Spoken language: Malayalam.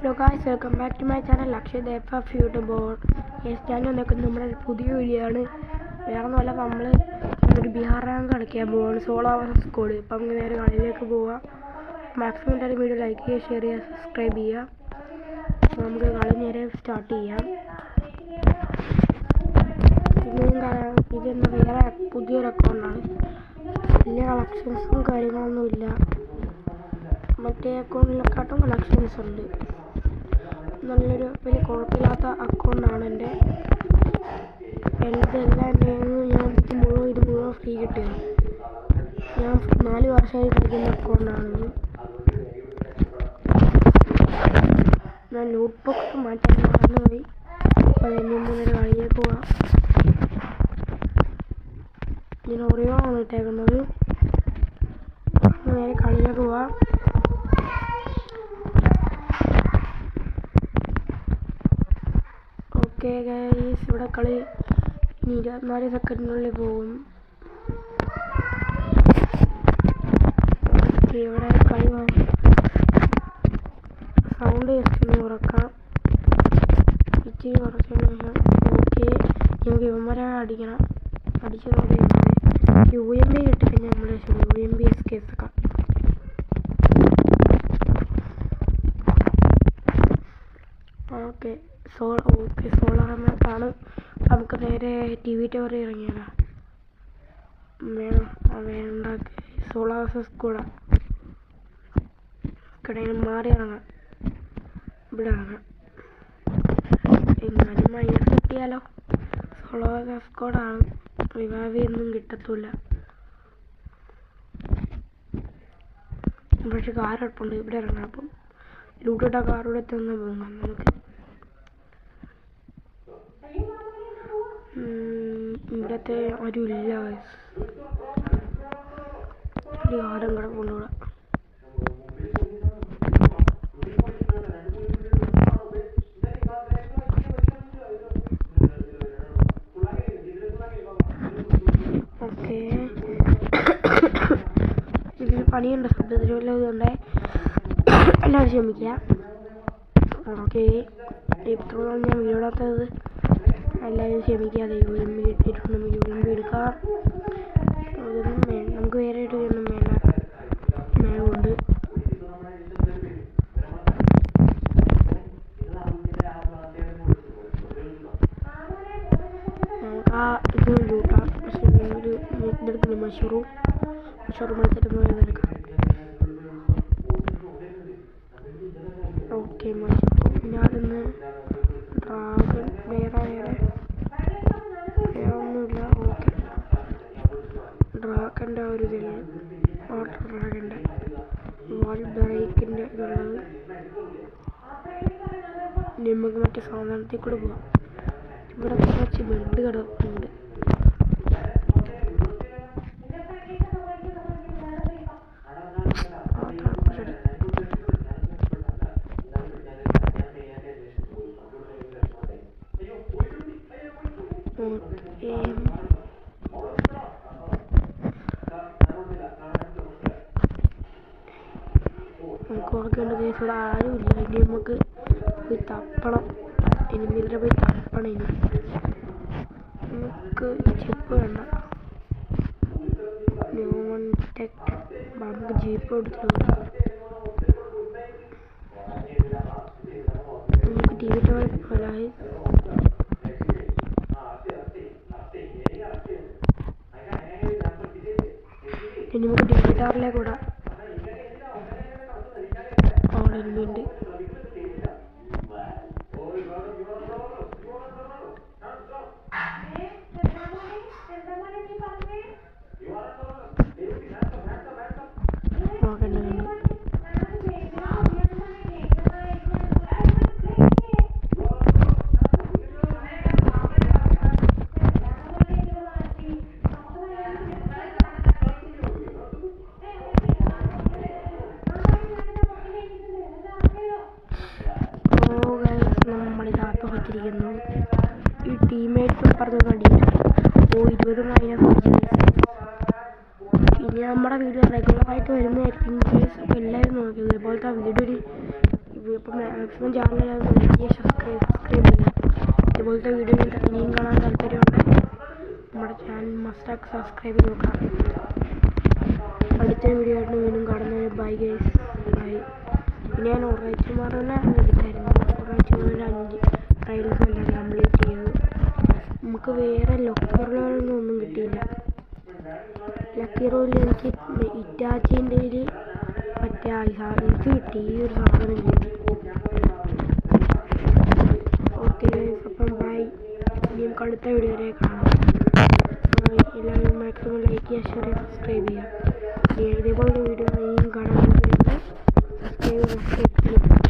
Hello guys, welcome back to my channel Akshay Depa Futeball. ഞാൻ വന്നേക്കുന്നത് നമ്മുടെ ഒരു പുതിയ വീഡിയോ ആണ്. വേറെ ഒന്നുമല്ല, നമ്മൾ ഒരു ബിഹാർ റാങ്ക് കളിക്കാൻ പോവാണ്. 16 സ്കോഡ്. അപ്പം നമുക്ക് നേരെ കളിയിലേക്ക് പോവാം. മാക്സിമം എല്ലാവരും വീഡിയോ ലൈക്ക് ചെയ്യുക, ഷെയർ ചെയ്യുക, സബ്സ്ക്രൈബ് ചെയ്യുക. അപ്പോൾ നമുക്ക് കളി നേരെ സ്റ്റാർട്ട് ചെയ്യാം. ഇതെന്താ വേറെ പുതിയൊരു അക്കൗണ്ടാണ്. വലിയ കളക്ഷൻസും കാര്യങ്ങളൊന്നുമില്ല. മറ്റേ അക്കൗണ്ടിനെക്കാട്ടും കളക്ഷൻസ് ഉണ്ട്. നല്ലൊരു വലിയ കുഴപ്പമില്ലാത്ത അക്കൗണ്ടാണ് എൻ്റെ. എല്ലാം ഞാൻ ഇത് മുഴുവൻ ഫ്രീ കിട്ടിയത്. ഞാൻ 4 വർഷമായി കളിക്കുന്ന അക്കൗണ്ടാണിത്. ഞാൻ നോട്ട് ബുക്സ് മാറ്റാൻ മറന്നുപോയി. അപ്പോൾ അതിന് മുമ്പ് നേരെ കളിയിലേക്ക് പോവാം. ഞാൻ ഒറിയോണാണ് ഇട്ടേക്കുന്നത്. നേരെ കളിയിലേക്ക് പോവാം. ഓക്കെ ഗൈസ്, ഇവിടെ കളി 24 സെക്കൻഡിനുള്ളിൽ പോകും. ഇവിടെ കളി സൗണ്ട് ജസ്റ്റ് കുറക്കാം, ഇച്ചിരി കുറച്ചതിന് ശേഷം. ഓക്കെ, നമുക്ക് ഇവന്മാരെ അടിക്കണം. അടിച്ച് നോക്കി UMP കിട്ടിക്കഴിഞ്ഞാൽ നമ്മൾ UMP SKS ഒക്കെ. ഓക്കെ, സോളാർ മാപ്പാണ്. നമുക്ക് നേരെ TV ടവർ ഇറങ്ങിയാലോ? വേണ്ട, സോളാർ സ്കൂളാ. കടയിൽ മാറി ഇറങ്ങാം. ഇവിടെ ഇറങ്ങാം. എന്നാലും മൈനസ് കിട്ടിയാലോ? സോളാർ സ്കോഡാണ്. റിവൈവ് ഒന്നും കിട്ടത്തില്ല. പക്ഷെ കാറെടുപ്പുണ്ട്. ഇവിടെ ഇറങ്ങാം. അപ്പം ലൂട്ടിട്ട കാറൂടെ തന്നെ പോകാം നമുക്ക്. ഇവിടത്തെ ആരും ഇല്ല. ആരും കൂടെ കൊണ്ടുകൂടാ. ഓക്കെ, ഇതിൽ പണിയുണ്ട്. ശബ്ദത്തിൽ വല്ലതുകൊണ്ട് എല്ലാവരും ക്ഷമിക്കുക. ഓക്കെ, ഇത്രയും ഞാൻ വീഡിയോ ഇടാത്തത് എല്ലാവരും ക്ഷമിക്കാതെ. UMP കിട്ടിയിട്ടുണ്ട്. UMP എടുക്കാം. അതൊന്നും വേണ്ട, നമുക്ക് വേറെ ഇട്ടൊന്നും വേണ്ട. മേളുണ്ട്. ഇത് കൂട്ടാം. പക്ഷേ ഒരു ഇതെടുക്കുന്ന മഷറൂം എടുത്തിട്ട് എടുക്കാം. ഓക്കെ, മഷറൂം. ഞാനിന്ന് ഡ്രാഗൺ വേറെ ഒന്നുമില്ല. ഓക്കെ, ഡ്രാഗൻ്റെ ഒരു ഇതില്ല. വാട്ടർ ഡ്രാഗൻ്റെ വാൾ ബ്രേക്കിൻ്റെ ഇതുള്ളത്. നമുക്ക് മറ്റേ സാധനത്തിൽ കൂടെ പോവാം. ഇവിടെ കുറച്ച് ബെഡ് കിടക്കുന്നുണ്ട്. നമുക്ക് ഓർക്കേണ്ട കേസ് ഇവിടെ ആരുമില്ല. ഇനി നമുക്ക് പോയി തപ്പണം. ഇതിൻ്റെ പോയി തപ്പണം. ഇനി നമുക്ക് ജീപ്പ് വേണ്ട. നമുക്ക് ജീപ്പ് എടുത്തിട്ട് നമുക്ക് TV ടവർ പോലായി. ഇനി നമുക്ക് TV ടവറിലേക്ക് വിടാം. അവിടെ ഉണ്ട്. ഈ ടീമേറ്റ്സ് പറഞ്ഞു കണ്ടിട്ട് 20 ഇനി നമ്മുടെ വീഡിയോ റെഗുലറായിട്ട് വരുന്നതായിരിക്കും. അപ്പോൾ എല്ലാവരും നോക്കിയത് ഇതുപോലത്തെ വീഡിയോ അപ്പം മാക്സിമം ചാനൽ സബ്സ്ക്രൈബ് ചെയ്യുക. ഇതുപോലത്തെ വീഡിയോ ഇനിയും കാണാൻ താല്പര്യമുണ്ട് നമ്മുടെ ചാനൽ മസ്റ്റാക്കി സബ്സ്ക്രൈബ് ചെയ്ത് നോക്കാം. അടുത്ത വീഡിയോ ആയിട്ട് വീണ്ടും കാണുന്നത്. Bye guys, bye. പിന്നെ ഞാൻ ഒറാഴ്ചമാരുടെ എടുത്തായിരുന്നു. ഒറാഴ്ചമാരുടെ 5 ട്രയൽസ് എല്ലാം കംപ്ലീറ്റ് ചെയ്തത്. നമുക്ക് വേറെ ലൊക്കറിലൊന്നും ഒന്നും കിട്ടിയില്ല. ലക്കി റോയിൽ എനിക്ക് ഇറ്റാച്ചിൻ്റെ മറ്റേ ഇത് കിട്ടി, ഈ ഒരു സാധനം കിട്ടി. ഓക്കെ അപ്പം ബൈ. ഇനി നമുക്ക് അടുത്ത വീഡിയോ വരെ കാണാം. എല്ലാവരും മാക്സിമം ലൈക്ക് ചെയ്യുക, ഷെയർ ചെയ്യുക, സബ്സ്ക്രൈബ് ചെയ്യുക. ഇതേപോലുള്ള വീഡിയോ ഇനിയും കാണാൻ സബ്സ്ക്രൈബ് ചെയ്യുക.